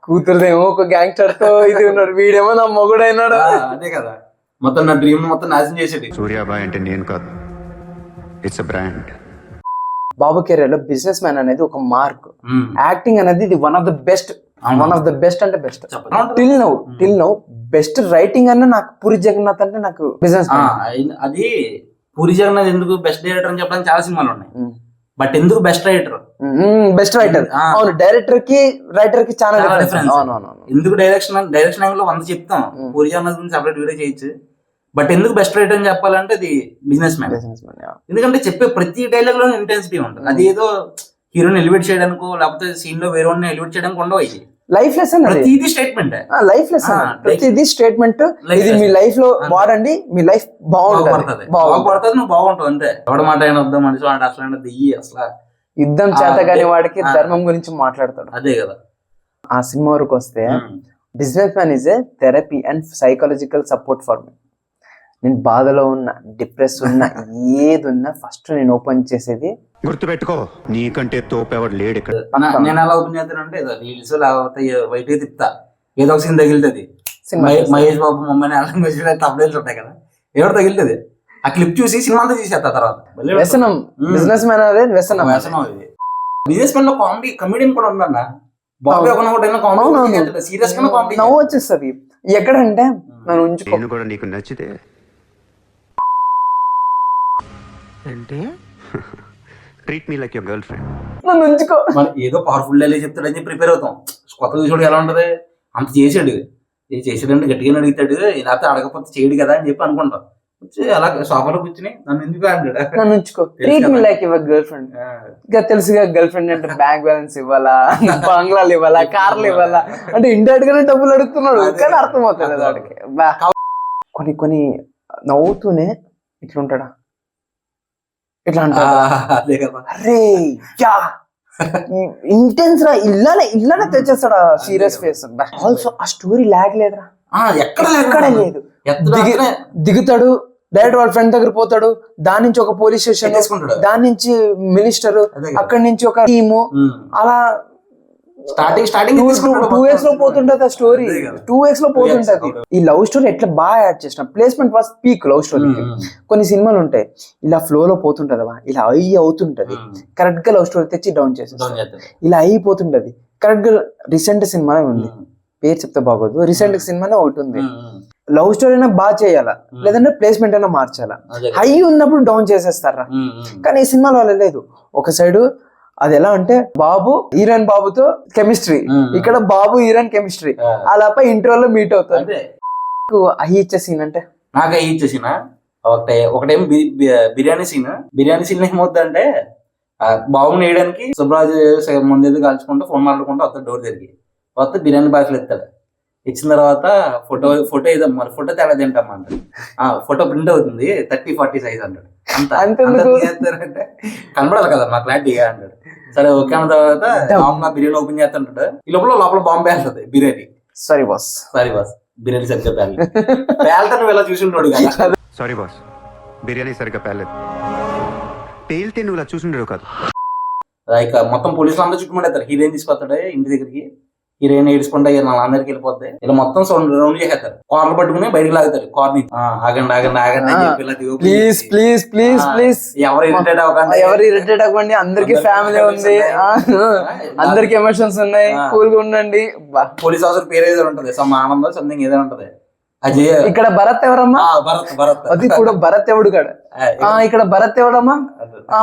కూతురుదేమో ఒక గ్యాంగ్స్టర్ తో ఇది ఉన్నాడు, వీడేమో నా మొగుడు అయినాడు. అదే కదా, మొత్తం నా డ్రీమ్ మొత్తం నాశనం చేసేది. సూర్యాబాయ్ అంటే నేను కాదు, ఇట్స్ బ్రాండ్. బాబు కెరీర్ లో బిజినెస్ మ్యాన్ అనేది ఒక మార్క్. యాక్టింగ్ అనేది ఇది వన్ ఆఫ్ ద బెస్ట్ అంటే best. Till now best writing అన్న నాకు పూరి జగన్నాథ్ అంటే నాకు బిజినెస్. అది పూరి జగన్నాథ్ ఎందుకు బెస్ట్ డైరెక్టర్ అని చెప్పడానికి చాలా సినిమాలు ఉన్నాయి, బట్ ఎందుకు బెస్ట్ రైటర్? అవును, డైరెక్టర్ కి రైటర్ కి చాలా డిఫరెన్స్. ఎందుకు డైరెక్షన్ యాంగిల్ 100 చెప్తాం, పూరి జగన్నాథ్ గురించి సెపరేట్ వీడియో చేయొచ్చు. బట్ ఎందుకు బెస్ట్ రైటర్ అని చెప్పాలంటే అది బిజినెస్ మ్యాన్. ఎందుకంటే చెప్పే ప్రతి డైలాగ్ లో ఇంటెన్సిటీ ఉంటుంది. అది ఏదో హీరోని ఎలివేట్ చేయడానికో లేకపోతే సీన్ లో వేరే ఎలివేట్ చేయడానికి ఉండవు. ఇది లైఫ్ లెసన్, ప్రతిదీ స్టేట్మెంట్. లైఫ్ లెసన్, ప్రతిదీ స్టేట్మెంట్. ఇది మీ లైఫ్ లో వాడండి, మీ లైఫ్ బాగుంటది, నువ్వు బాగుంటావు అంతే. ఎవడ మాట అయినా వద్దాం మనిషి అంటే అసలు దియ్యి అసలు యుద్ధం చేత కాని వాడికి ధర్మం గురించి మాట్లాడతాడు. అదే కదా. ఆ సినిమా వరకు వస్తే business man is a therapy and psychological support for me. నేను బాధలో ఉన్నా, డిప్రెస్ ఉన్నా, ఏది ఉన్నా ఫస్ట్ నేను ఓపెన్ చేసేది గుర్తుపెట్టుకో, నీకంటే తోపెవడు లేడు ఇక్కడ. నేను ఎలా ఓపెన్ చేస్తానంటే రీల్స్ లేకపోతే బయట తిప్పుతా, ఏదో ఒక సీన్ తగిలితుంది. మహేష్ బాబు మమ్మల్ని తప్పలేదు ఉంటాయి కదా, ఎవరు తగిలితుంది ఆ క్లిప్ చూసి సినిమా అంతా తీసేస్తా. తర్వాత వ్యసనం, బిజినెస్ మ్యాన్ అదే వ్యసనం. ఇది బిజినెస్ మ్యాన్ లో కమెడియన్ కూడా ఉన్నా. బాబు ఒక కామెడీ సీరియస్ గా కామెడీ. నవ్వు వచ్చేస్తుంది. ఎక్కడంటే నన్ను ఉంచుకో, నేను కూడా నీకు నచ్చితే treat me like your girl friend. నన్ను ఉంచుకో. మరి ఏదో పవర్ఫుల్ డైలాగ్ చెప్తాడని చెప్పి ప్రిపేర్ అవుతాం. కొత్త చూసాడు ఎలా ఉంటది, అంత చేసాడు చేసాడంటే గట్టిగానే అడుగుతాడు, లేకపోతే అడగకపోతే చేయడు కదా అని చెప్పి అనుకుంటాం. వచ్చి అలా సోఫాలో కూర్చుని నన్ను ఎందుకు అంటాడు. నన్ను ఉంచుకో, treat me like your girl friend. ఇంకా తెలుసుగా గర్ల్ ఫ్రెండ్ అంటే బ్యాంక్ బ్యాలెన్స్ ఇవ్వాలా, బంగ్లాలు ఇవ్వాలా, కార్లు ఇవ్వాలా అంటే ఇండైరెక్ట్ గానే డబ్బులు అడుగుతున్నాడు, కానీ అర్థమవుతుంది వాడికి. కొన్ని కొన్ని నవ్వుతూనే ఇట్లుంటాడా, ఇట్లా అంటాడు, అదే కదా అరే యా ఇంటెన్స్ రా, ఇల్లానే తెచ్చేస్తాడు సీరియస్ ఫేస్. ఆల్సో ఆ స్టోరీ లాగ్ లేదురా, ఎక్కడ లేదు. దిగుతాడు డైరెక్ట్ వాళ్ళ ఫ్రెండ్ దగ్గర పోతాడు, దాని నుంచి ఒక పోలీస్ స్టేషన్, దాని నుంచి మినిస్టర్, అక్కడి నుంచి ఒక టీము, అలా స్టార్టింగ్ 2x లో పోతుంటది ఆ స్టోరీ, 2x లో పోతుంటది. ఈ లవ్ స్టోరీ ఎట్లా బాగా యాడ్ చేసిన, placement was peak love story. కొన్ని సినిమాలు ఉంటాయి ఇలా ఫ్లో లో పోతుంటది, ఇలా అవుతుంటది, కరెక్ట్ గా లవ్ స్టోరీ తెచ్చి డౌన్ చేసేది, ఇలా అయిపోతుంటది. కరెక్ట్ గా రీసెంట్ సినిమానే ఉంది, పేరు చెప్తే బాగోదు, రీసెంట్ సినిమానే ఒకటి ఉంది. లవ్ స్టోరీ అయినా బాగా చేయాలా, లేదంటే ప్లేస్మెంట్ అయినా మార్చాలా. హై ఉన్నప్పుడు డౌన్ చేసేస్తారా, కానీ ఈ సినిమాలో అలా లేదు. ఒక సైడ్ అది ఎలా అంటే బాబు హీరోయిన్ బాబుతో కెమిస్ట్రీ, ఇక్కడ బాబు హీరోయిన్ కెమిస్ట్రీ, అలాపై ఇంటర్వ్యూలో మీట్ అవుతారు. అహి ఇచ్చే సీన్ అంటే నాకు అహి ఇచ్చే సీన్ ఒకటేమో బిర్యానీ సీన్ ఏమవుతుందంటే బాబుని వేయడానికి సుబ్రాజ్ ముందు కాల్చుకుంటూ ఫోన్ మాట్లాడుకుంటూ వస్తాడు డోర్ దగ్గరికి. వస్తే బిర్యానీ బాక్స్లు ఎత్తాడు, ఇచ్చిన తర్వాత ఫోటో ఏదో మరి ఫోటో తేడా తింటామా అంటాడు. ఫోటో ప్రింట్ అవుతుంది 30-40 సైజ్ అంటాడు. అంటే కనబడాలి కదా మా క్లారిటీగా అంటాడు. సరే ఓకే అన్న తర్వాత బిర్యానీ ఓపెన్ చేస్తుంటాడు, ఈ లోపల బాంబు పేలుతుంది బిర్యానీ. సారీ బాస్ బిర్యానీ సరిగ్గా పేలుతా నువ్వు ఇలా చూసింటాడు కదా. సారీ బాస్, బిర్యానీ సరిగ్గా పేలేదు, పేలితే నువ్వు ఇలా చూసిండడు కాదు. లైక్ మొత్తం పోలీసులు అందరూ చుట్టుముడేస్తారు, హీరోయిన్ తీసుకొస్తాడు ఇంటి దగ్గరికి, హీరోయిన్ ఏడుచుకుంటా అందరికి వెళ్ళిపోద్ది. ఇలా మొత్తం రౌండ్ చేసేస్తారు, కార్లు పట్టుకుని బయటకు లాగుతారు. కార్ నుంచి ఆగండి ప్లీజ్ ఎవరు ఇరిటేట్ అవ్వండి, అందరికి ఫ్యామిలీ ఉంది, అందరికి ఎమోషన్స్ ఉన్నాయి, కూల్ గా ఉండండి. పోలీస్ ఆఫీసర్ పేరు ఏదో ఉంటది, సమ్ ఆనందం సంథింగ్ ఏదో ఉంటది. అజయ్ ఇక్కడ భరత్ ఎవరమ్మా, భరత్ అది కూడా భరత్ ఎవడు కాడ, ఇక్కడ భరత్ ఎవడమ్మా,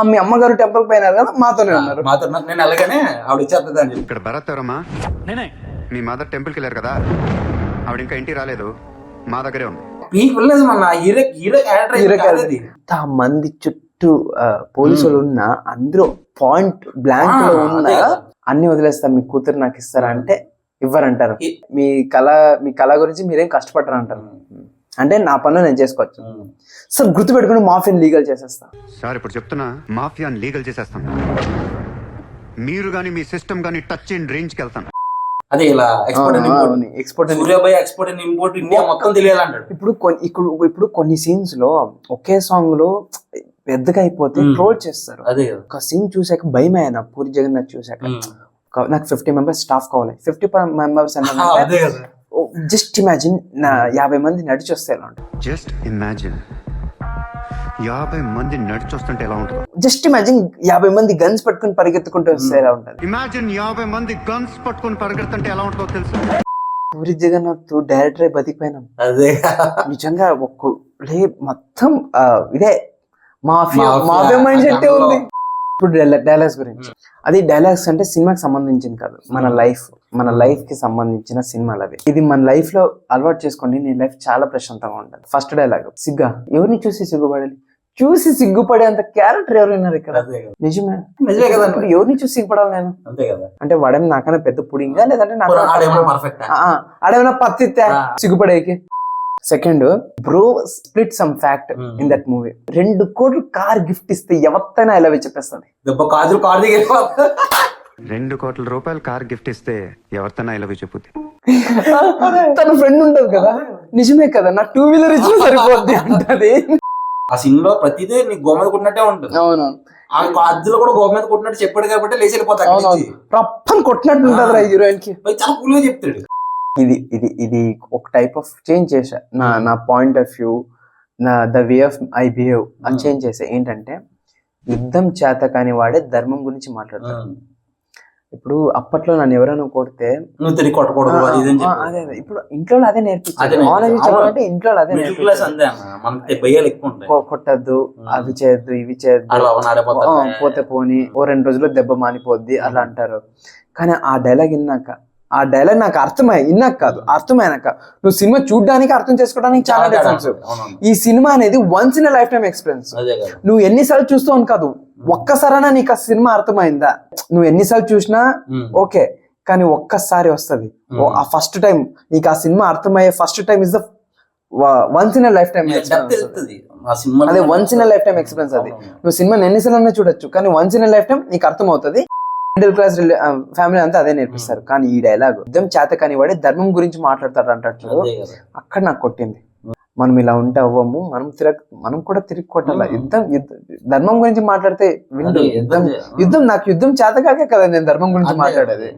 మీ అమ్మగారు టెంపుల్ పైన కదా మాతోనే ఉన్నారు. నేను అలాగనే ఆవిడ ఇచ్చేస్తుంది. ఇక్కడ భరత్ ఎవరమ్మా, మీ మదర్ టెంపుల్ కి వెళ్ళారు కదా, ఆవిడ ఇంకా ఇంటికి రాలేదు, మా దగ్గరే ఉంది. మంది చుట్టూ పోలీసులు ఉన్నా అందరూ పాయింట్ బ్లాంక్ లో ఉన్నా అన్ని వదిలేస్తా, మీ కూతురు నాకు ఇస్తారా అంటే ఇవ్వరంటారు. మీ కళ గురించి మీరేం కష్టపడరు అంటారు. అంటే నా పనులు నేను చేసుకోవచ్చు సార్, గుర్తు పెట్టుకుని మాఫియాని లీగల్ చేసేస్తా సార్. ఇప్పుడు చెప్తున్నా, మాఫియాని లీగల్ చేసేస్తాను, మీరు గానీ మీ సిస్టమ్ గానీ టచ్ చేయని రేంజ్ కి వెళ్తాను. అదే ఇలా ఎక్స్పోర్ట్ ఇండియా మొత్తం తెలియాలంటాడు. ఇప్పుడు కొన్ని సీన్స్ లో ఒకే సాంగ్ లో పెద్దగా అయిపోతే ట్రోల్ చేస్తారు. అదే ఒక సీన్ చూసాక భయం అయినా, పూరి జగన్నాథ్ చూసాక నాకు 50 మెంబర్స్ స్టాఫ్ కావాలి, 50 మెంబర్స్ జస్ట్ ఇమాజిన్ 50 మంది నడిచి వస్తే ఎలా ఉంటుంది. జస్ట్ ఇమాజిన్ 50 మంది నడిచి వస్తుంటే ఎలా ఉంటుంది. జస్ట్ ఇమాజిన్ 50 మంది గన్స్ పట్టుకుని పరిగెత్తుకుంటూ వస్తే ఎలా ఉంటుంది. ఇమాజిన్ 50 మంది గన్స్ పట్టుకుని పరిగెత్తుంటే ఎలా ఉంటుందో తెలుసు. పూరి జగన్నాథ్ డైరెక్టర్ బతికిపోయినాం. అదే నిజంగా మొత్తం ఇదే మాఫియా మైండ్ సెట్ ఉంది. ఇప్పుడు డైలాగ్స్ గురించి, అది డైలాగ్స్ అంటే సినిమాకి సంబంధించింది కాదు, మన లైఫ్ కి సంబంధించిన సినిమాలు అవి. ఇది మన లైఫ్ లో అలవాటు చేసుకోండి, నీ లైఫ్ చాలా ప్రశాంతంగా ఉంటుంది. ఫస్ట్ డైలాగ్, సిగ్గా ఎవరిని చూసి సిగ్గుపడాలి, చూసి సిగ్గుపడే అంత క్యారెక్టర్ ఎవరైనా ఇక్కడ. నిజమే కదా, ఇప్పుడు ఎవరిని చూసి సిగ్గుపడాలి నేను, అంతే కదా. అంటే వాడేమో నాకన్నా పెద్ద పుడింగా, లేదంటే ఆడేమైనా పత్తి సిగ్గుపడేకి. Second, bro split some fact in that movie. 2 కోట్లు కార్ గిఫ్ట్ ఇస్తే ఎవరైనా ఇలా చెప్పేస్తుంది. 2 కోట్ల రూపాయలు కార్ గిఫ్ట్ ఇస్తే ఎవరితోనా ఇలా చెప్పుద్ది. తన ఫ్రెండ్ ఉంటది కదా, నిజమే కదా, నాకు 2 వీలర్ ఇచ్చిన సరిపోద్ది అంటది. ఆ సినిమా లో ప్రతిదీ నీకు గోమ మీద కొట్టినట్టే ఉంటుంది. అవునవును, ఆ అద్దెలో కూడా గోమ మీద కొట్టినట్టు చెప్పాడు కాబట్టి లేచి వెళ్ళిపోతాడు. రప్పని కొట్టినట్టు ఉంటది హీరోయిన్ కి, చాలా కూల్ గా చెప్తాడు. ఇది ఒక టైప్ ఆఫ్ చేంజ్ చేశా, నా point of view, the way of I behave అది చేంజ్ చేసా. ఏంటంటే యుద్ధం చేత కాని వాడే ధర్మం గురించి మాట్లాడతాడు, ఇప్పుడు అప్పట్లో నన్ను ఎవరైనా కొడితే నువ్వు తిరిగి కొట్టకూడదు అది ఇది అని చెప్పి. అదే ఇప్పుడు ఇంట్లో అదే అదే నేర్పించారు. నేర్పించారు. ఆనెస్ట్ చెప్పాలంటే ఇంట్లో అదే మిడిల్ క్లాస్ అంతే అన్న, మనకి భయాలు ఎక్కువ ఉంటాయి. కొట్టద్దు, అవి చేయొద్దు, ఇవి చేయొద్దు, ఆడ అవన్నీ ఆడిపోతారు. పోతే పోని ఓ 2 రోజుల్లో దెబ్బ మానిపోద్ది అలా అంటారు. కానీ ఆ డైలాగ్ నాకు ఇన్నాక కాదు, అర్థమైనాక నువ్వు సినిమా చూడడానికి అర్థం చేసుకోవడానికి చాలా డిఫరెన్స్. ఈ సినిమా అనేది once in lifetime experience. నువ్వు ఎన్నిసార్లు చూస్తావు కాదు, ఒక్కసారైనా నీకు ఆ సినిమా అర్థమైందా? నువ్వు ఎన్నిసార్లు చూసినా ఓకే, కానీ ఒక్కసారి వస్తుంది ఆ ఫస్ట్ టైం నీకు ఆ సినిమా అర్థమయ్యే first time is the once in lifetime experience. అదే once in lifetime experience. అది నువ్వు సినిమాని ఎన్నిసార్లు చూడొచ్చు, కానీ వన్స్ ఇన్ లైఫ్ టైం నీకు అర్థం అవుతుంది. మిడిల్ క్లాస్ ఫ్యామిలీ అంతా అదే నేర్పిస్తారు. కానీ ఈ డైలాగ్ యుద్ధం చేత కాని వాడే ధర్మం గురించి మాట్లాడతారు అంటాడు, అక్కడ నాకు కొట్టింది. మనం ఇలా ఉంటే అవ్వము, మనం కూడా తిరిగి కొట్టాల. యుద్ధం ధర్మం గురించి మాట్లాడితే విండు. యుద్ధం నాకు యుద్ధం చేతకాకే కదా నేను ధర్మం గురించి మాట్లాడేది.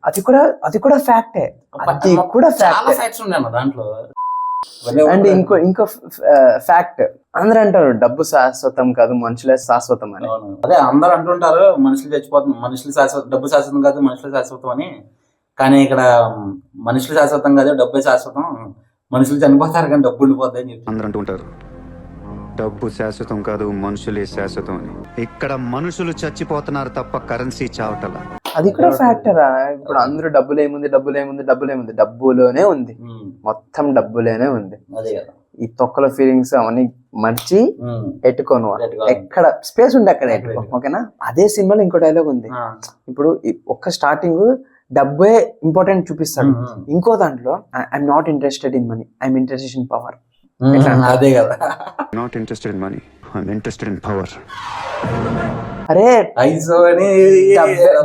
అది కూడా ఫ్యాక్టే, దాంట్లో. అండ్ ఇంకో ఫ్యాక్ట్, అందరూ అంటారు డబ్బు శాశ్వతం కాదు, మనుషులే శాశ్వతం అని. అదే అందరూ అంటుంటారు, మనుషులు చచ్చిపోతుంది, మనుషులు శాశ్వతం, డబ్బు శాశ్వతం కాదు, మనుషులు శాశ్వతం అని. కానీ ఇక్కడ మనుషులు శాశ్వతం కాదు, డబ్బే శాశ్వతం. మనుషులు చనిపోతారు కానీ డబ్బు ఉండిపోద్ది అని చెప్పి అందరూ అంటుంటారు డబ్బు శాశ్వతం కాదు, మనుషులే శాశ్వతం అని. ఇక్కడ మనుషులు చచ్చిపోతున్నారు తప్ప కరెన్సీ చావటల. అది కూడా ఫ్యాక్టరా? ఇప్పుడు అందరూ డబ్బులేముంది, డబ్బులోనే ఉంది, మొత్తం డబ్బులోనే ఉంది. ఈ తొక్కల ఫీలింగ్స్ అవన్నీ మర్చి ఎట్టుకోను, ఎక్కడ స్పేస్ ఉంటే అక్కడ ఎట్టుకో, ఓకేనా? అదే సినిమాలో ఇంకో డైలాగ్ ఉంది. ఇప్పుడు ఒక్క స్టార్టింగ్ డబ్బే ఇంపార్టెంట్ చూపిస్తాడు, ఇంకో దాంట్లో I'm not interested in money, I'm interested in power. అదే కదా, not interested in money, I'm interested in power. అరే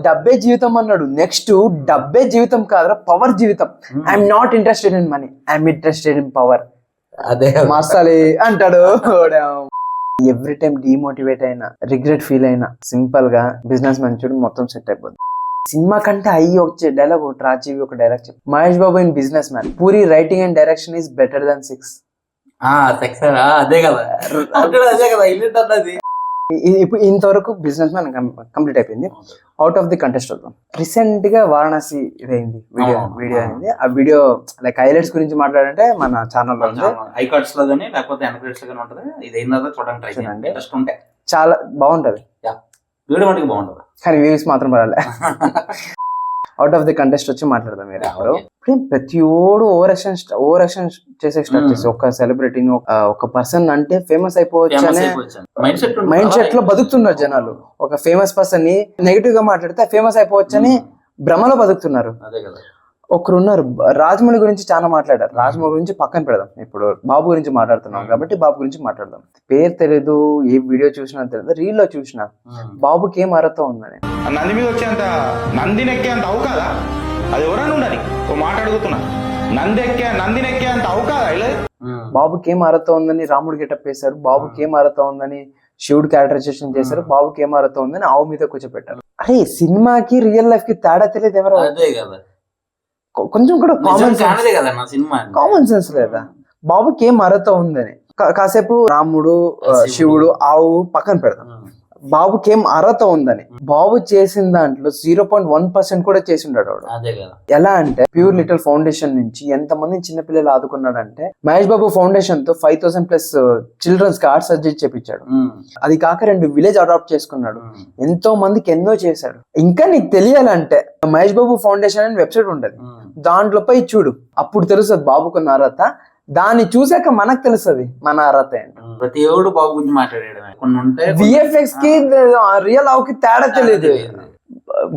డబ్బే జీవితం అన్నాడు, నెక్స్ట్ డబ్బే జీవితం కాదురా, పవర్ జీవితం. I'm not interested in money, I'm interested in power. అదే మసాలి అంటాడు. ఎవ్రీ టైం డిమోటివేట్ అయినా, రిగ్రెట్ ఫీల్ అయినా, సింపుల్ గా బిజినెస్ మ్యాన్ చూడు మొత్తం సెట్ అయిపోతుంది. సినిమా కంటే వచ్చే డైలాగ్ ఒకటి, రాజీవి ఒక డైలాగ్ చెప్పు, Mahesh Babu in businessman, Puri writing and direction is better than 6. అదే కదా, అదే కదా అన్నది. ఇప్పుడు ఇంతవరకు బిజినెస్ మ్యాన్ కంప్లీట్ అయిపోయింది. అవుట్ ఆఫ్ ది కంటెస్ట్ వద్దాం. రీసెంట్ గా వారణాసి ఇదైంది, వీడియో అయింది. ఆ వీడియో లైక్ హైలైట్స్ గురించి మాట్లాడంటే మన ఛానల్ లో ఐకార్డ్స్ లో గానీ లేకపోతే ఎన్క్రెడిట్స్ లో గానీ ఉంటది. ఇది అయినా చూడండి, ట్రై చేయండి, ఇంట్రెస్ట్ ఉంటే చాలా బాగుంటది. వీడియో మటుకు బాగుంటది, కానీ వ్యూస్ మాత్రం పడాలి. అవుట్ ఆఫ్ ది కంటెస్ట్ వచ్చి మాట్లాడదాం. మీరు ఇప్పుడు ప్రతి ఓడు ఓవర్ యాక్షన్ చేసే స్టార్ట్ చేసి, ఒక సెలబ్రిటీని ఒక పర్సన్ అంటే ఫేమస్ అయిపోవచ్చు అనే మైండ్ సెట్ లో బతుకుతున్నారు జనాలు. ఒక ఫేమస్ పర్సన్ ని నెగిటివ్ గా మాట్లాడితే ఫేమస్ అయిపోవచ్చు అని భ్రమలో బతుకుతున్నారు. ఒకరున్నారు, రాజమౌళి గురించి చాలా మాట్లాడారు. రాజమౌళి గురించి పక్కన పెడదాం, ఇప్పుడు బాబు గురించి మాట్లాడుతున్నాం కాబట్టి బాబు గురించి మాట్లాడదాం. పేరు తెలియదు, ఏ వీడియో చూసినా తెలియదు, రీల్ లో చూసినా బాబుకి ఏం అర్హత ఉందని. నంది మీద వచ్చేంత నందిని ఎక్కేంత అవు కాదా? అది ఎవరన్నా ఉండని ఓ మాట అడుగుతున్నా, నందిని ఎక్కేంత అవు కాదా? బాబుకి ఏం అర్హత ఉందని రాముడు గెటప్ వేశారు, బాబుకి ఏం అర్హత ఉందని శివుడు క్యారెక్టరైజేషన్ చేశారు, బాబుకి ఏం అర్హత ఉందని ఆవు మీద కూర్చోపెట్టారు. అరే సినిమాకి రియల్ లైఫ్ కి తేడా తెలియదు ఎవరు? కొంచెం కూడా కామన్ సెన్స్ లేదా? బాబుకి ఏం అర్హత ఉందని కాసేపు రాముడు శివుడు ఆవు పక్కన పెడదాం. బాబుకి ఏం అర్హత ఉందని, బాబు చేసిన దాంట్లో 0.1% కూడా చేసి ఉన్నాడు వాడు. ఎలా అంటే ప్యూర్ లిటిల్ ఫౌండేషన్ నుంచి ఎంతమంది చిన్నపిల్లలు ఆదుకున్నాడంటే, మహేష్ బాబు ఫౌండేషన్ తో 5,000+ చిల్డ్రన్స్ కి ఆర్ట్ సర్జరీ చేపించాడు. అది కాక 2 విలేజ్ అడాప్ట్ చేసుకున్నాడు, ఎంతో మందికి ఎన్నో చేశాడు. ఇంకా నీకు తెలియాలంటే మహేష్ బాబు ఫౌండేషన్ అని వెబ్సైట్ ఉంటది, దాంట్లో పోయి చూడు, అప్పుడు తెలుస్తుంది బాబుకున్న అర్హత. దాన్ని చూసాక మనకు తెలుస్తుంది మన అర్హత ఏంటి. ప్రతి ఒక్కడు బాబు గురించి మాట్లాడాడు. విఎఫ్ఎక్స్ కి రియల్ ఆవుకి తేడా తెలియదు.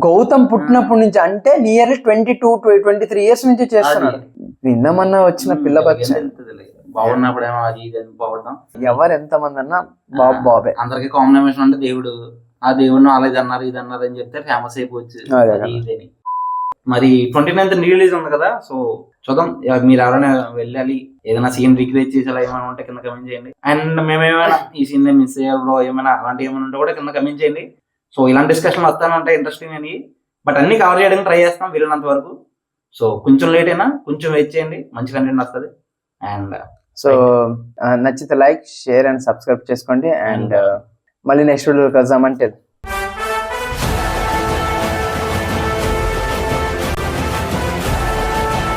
గౌతమ్ పుట్టినప్పటి నుంచి అంటే నియర్లీ 22-23 ఇయర్స్ నుంచి చేస్తున్నాడు. నిన్నమన్నా వచ్చిన పిల్ల బచ్చ బాగున్నప్పుడు ఏమో అది ఇది అనుకోవడం, ఎవరు ఎంతమంది అన్నా బాబే. అందరికి కాంబినేషన్ అంటే దేవుడు, ఆ దేవుడిని అలాగే అన్నారు ఇది అన్నారు అని చెప్తే ఫేమస్ అయిపోవచ్చు. మరి 29th రిలీజ్ ఉంది కదా, సో చూద్దాం. మీరు ఎవరైనా వెళ్ళాలి, ఏదైనా సీన్ రిక్రియేట్ చేసేలా ఏమైనా ఉంటే కింద కమెంట్ చేయండి. అండ్ మేమేమైనా ఈ సీన్ మిస్ అయ్యాలో ఏమైనా అలాంటి ఏమైనా ఉంటే కూడా కింద కమెంట్ చేయండి. సో ఇలాంటి డిస్కషన్ వస్తానే ఉంటాయి, ఇంట్రెస్టింగ్ అని. బట్ అన్ని కవర్ చేయడానికి ట్రై చేస్తాం వీలైనంత వరకు. సో కొంచెం లేట్ అయినా కొంచెం వెయిట్ చేయండి, మంచి కంటెంట్ వస్తుంది. అండ్ సో నచ్చితే లైక్, షేర్ అండ్ సబ్స్క్రైబ్ చేసుకోండి. అండ్ మళ్ళీ నెక్స్ట్ వీడియోకి వద్దామంటే